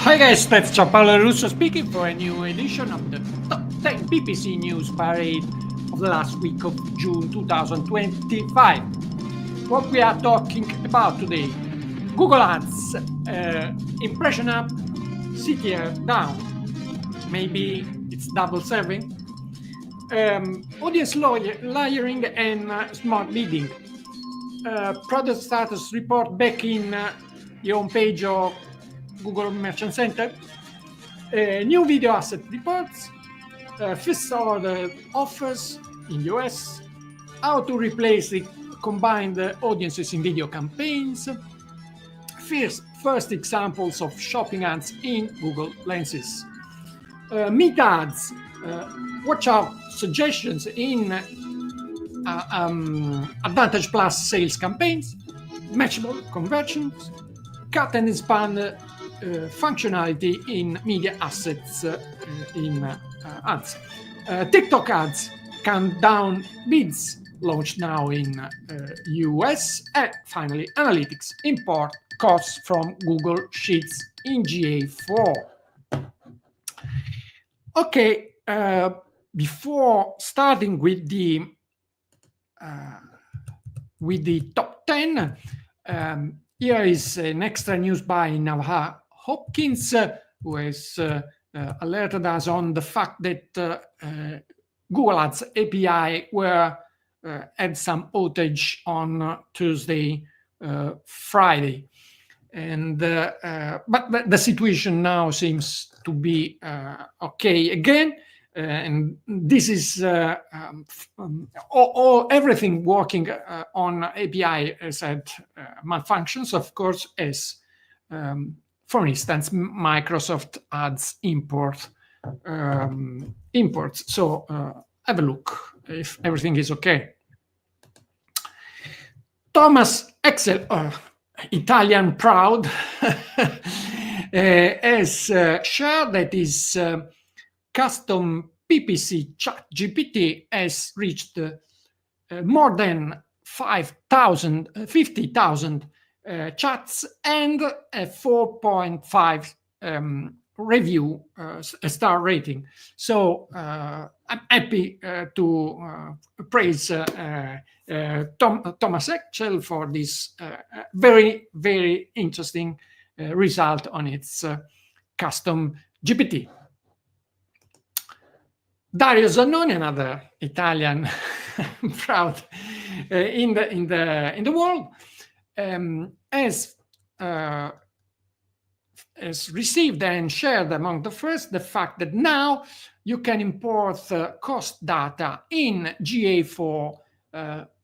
Hi guys, that's Gianpaolo Lorusso speaking for a new edition of the Top 10 PPC News-Parade of the last week of June 2025. What we are talking about today: Google Ads, impression up, CTR down. Maybe it's double serving. Audience layering and smart bidding. Product status report back in the homepage of Google Merchant Center. New video asset reports. First order offers in US. How to replace the combined audiences in video campaigns. First examples of shopping ads in Google Lenses. Meet ads. Watch out suggestions in Advantage Plus sales campaigns. Matchable conversions. Cut and expand functionality in media assets in ads. Tik Tok ads countdown bids launched now in US. And finally, analytics import costs from Google Sheets in GA4. Okay, before starting with the top 10, here is an extra news by Navaha Hopkins, who has alerted us on the fact that Google Ads API had some outage on Thursday, Friday, and but the situation now seems to be okay again. And this is everything working on API has had malfunctions, of course, as for instance, Microsoft Ads imports. So have a look if everything is okay. Thomas Excel, Italian proud, has shared that his custom PPC Chat GPT has reached more than 50,000 chats and a 4.5 review star rating. So I'm happy to praise Thomas Excel for this very, very interesting result on its custom GPT. Dario Zannoni, another Italian proud in the world, has received and shared among the first the fact that now you can import cost data in GA4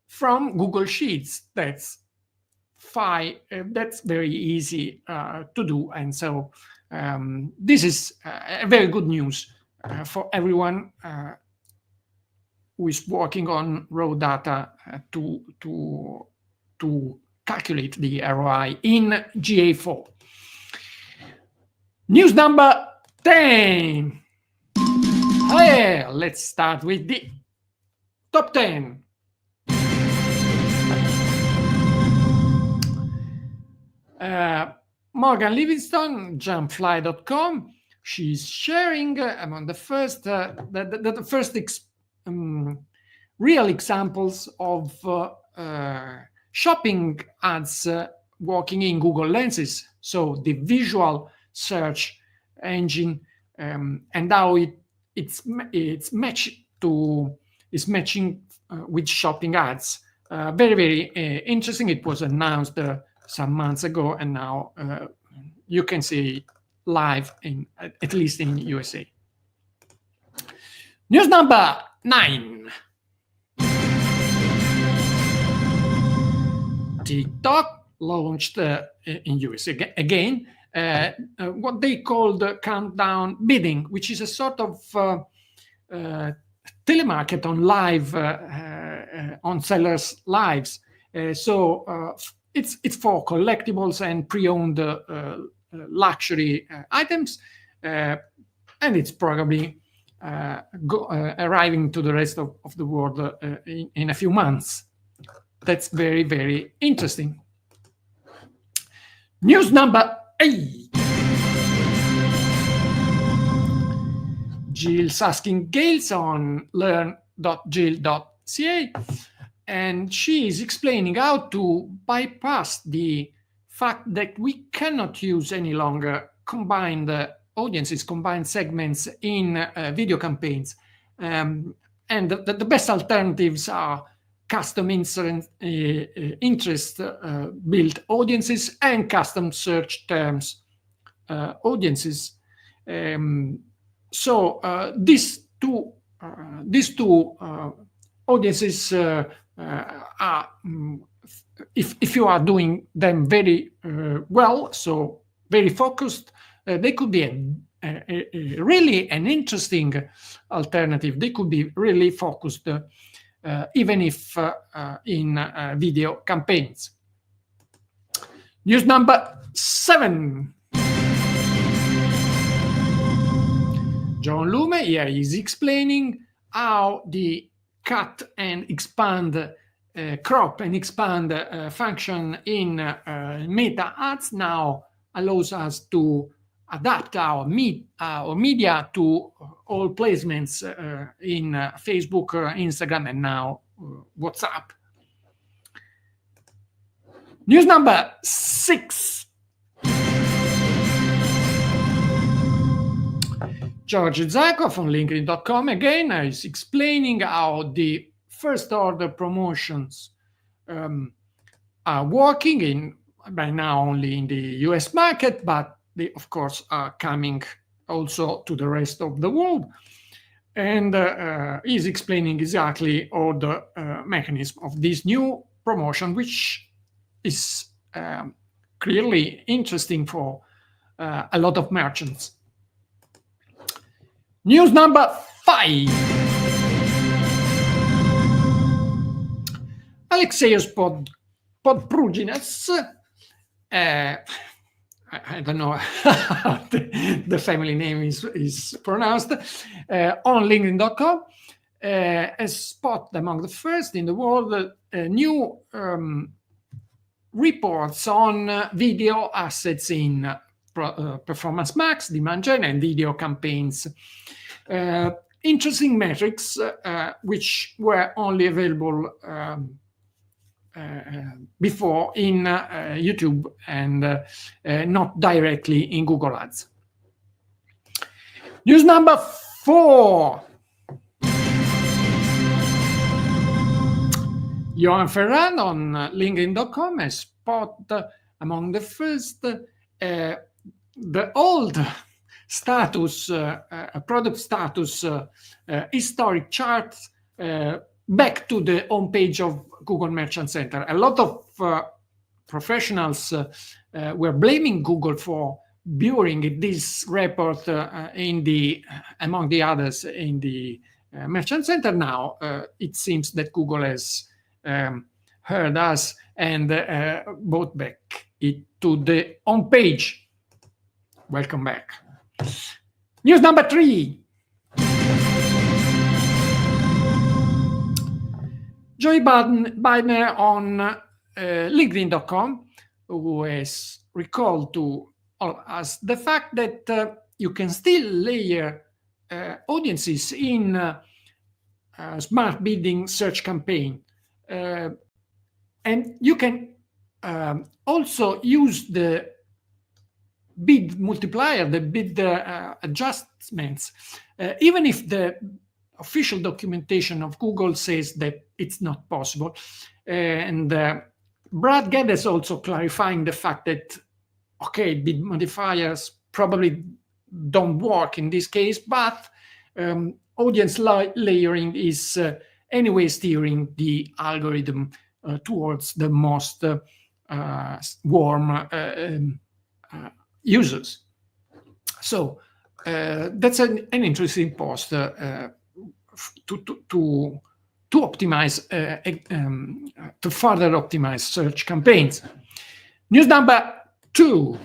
from Google Sheets. That's very easy to do, and so this is a very good news for everyone who is working on raw data to calculate the ROI in GA4. News number 10. Hey, let's start with the top 10. Morgan Livingston, jumpfly.com. She's sharing among the first real examples of shopping ads working in Google Lenses. So the visual search engine and how it's matching with shopping ads. Very, very interesting. It was announced some months ago, and now you can see it live at least in USA. News number 9. TikTok launched in USA again what they called countdown bidding, which is a sort of telemarket on live on sellers' lives. So it's for collectibles and pre-owned luxury items, and it's probably arriving to the rest of the world in a few months. That's very, very interesting. News number 8. Jill's asking Gales on learn.jill.ca, and she is explaining how to bypass the fact that we cannot use any longer combined audiences, combined segments in video campaigns. And the best alternatives are custom interest built audiences and custom search terms audiences. So these two audiences are, if you are doing them very well, so very focused, they could be really an interesting alternative. They could be really focused, even if in video campaigns. News number 7. John Lume here is explaining how the cut and expand, crop and expand function in Meta Ads now allows us to adapt our media to all placements in Facebook, Instagram, and now WhatsApp. News number 6. George Zakov on LinkedIn.com again is explaining how the first order promotions are working by now only in the US market, but they of course are coming also to the rest of the world. And he's explaining exactly all the mechanism of this new promotion, which is clearly interesting for a lot of merchants. News number 5. Alexeios Podpruginas, I don't know how the family name is pronounced, on LinkedIn.com, has spotted among the first in the world new reports on video assets in Performance Max, Demand Gen, and video campaigns. Interesting metrics which were only available before in YouTube and not directly in Google Ads. News number 4. Johan Ferran on LinkedIn.com has spotted among the first the old status, product status historic charts back to the homepage of Google Merchant Center. A lot of professionals were blaming Google for burying this report among the others in the Merchant Center. Now it seems that Google has heard us and brought back it to the homepage. Welcome back. News number 3. Joey Bidner on LinkedIn.com, who has recalled to us the fact that you can still layer audiences in smart bidding search campaign. And you can also use the bid multiplier, the bid adjustments, even if the official documentation of Google says that it's not possible. And Brad Geddes also clarifying the fact that, okay, bid modifiers probably don't work in this case, but audience layering is anyway steering the algorithm towards the most warm users. So that's an interesting post to optimize, to further optimize search campaigns. News number 2,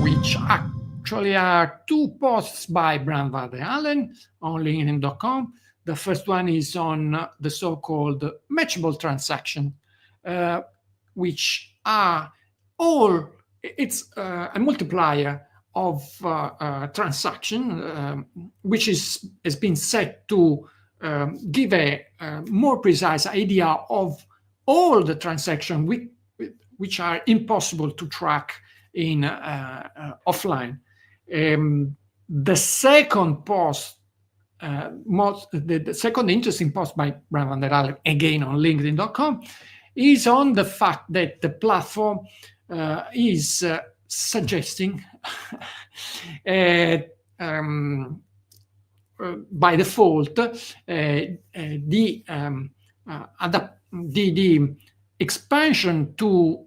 which actually are 2 posts by Bram van der Allen on LinkedIn.com. The first one is on the so-called matchable transaction, which are all, it's a multiplier transaction, which has been set to give a more precise idea of all the transactions which are impossible to track in offline. The second post, the second interesting post by Brian van der Allen, again on LinkedIn.com, is on the fact that the platform is suggesting by default the expansion to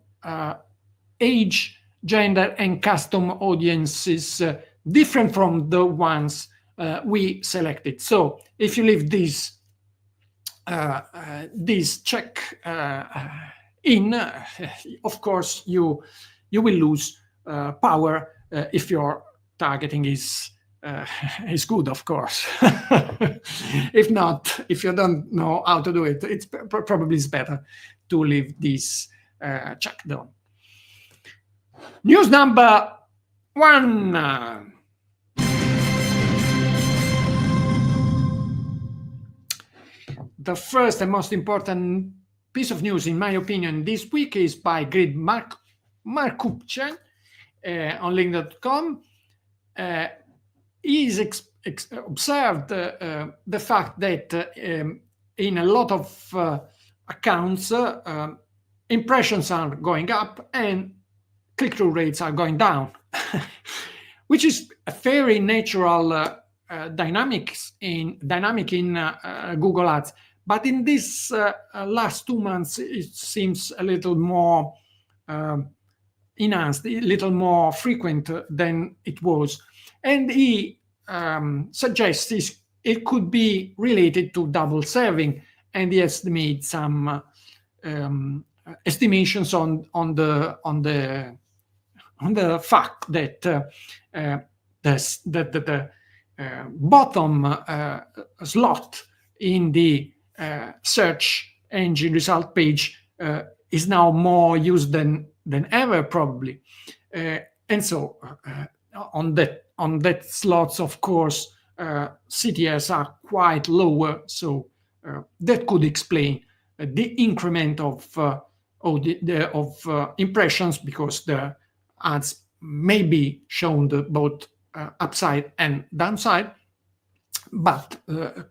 age, gender, and custom audiences different from the ones we selected. So if you leave this check in, of course you will lose power if your targeting is good, of course. If not, if you don't know how to do it, it's probably better to leave this check down. News number 1. The first and most important piece of news, in my opinion, this week is by Grid Markupchen on LinkedIn.com. He's observed the fact that in a lot of accounts, impressions are going up and click-through rates are going down, which is a very natural dynamic in Google Ads. But in this last 2 months, it seems a little more enhanced, a little more frequent than it was. And he suggests it could be related to double serving, and he has made some estimations on the fact that the bottom slot in the search engine result page is now more used than ever, probably, and so on that slots, of course, CTRs are quite lower, so that could explain the increment of impressions, because the ads may be shown both upside and downside, but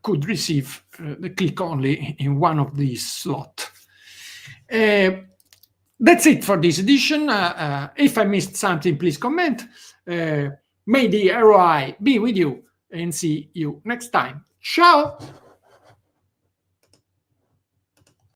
could receive the click only in one of these slots. That's it for this edition. If I missed something, please comment. May the ROI be with you, and see you next time. Ciao!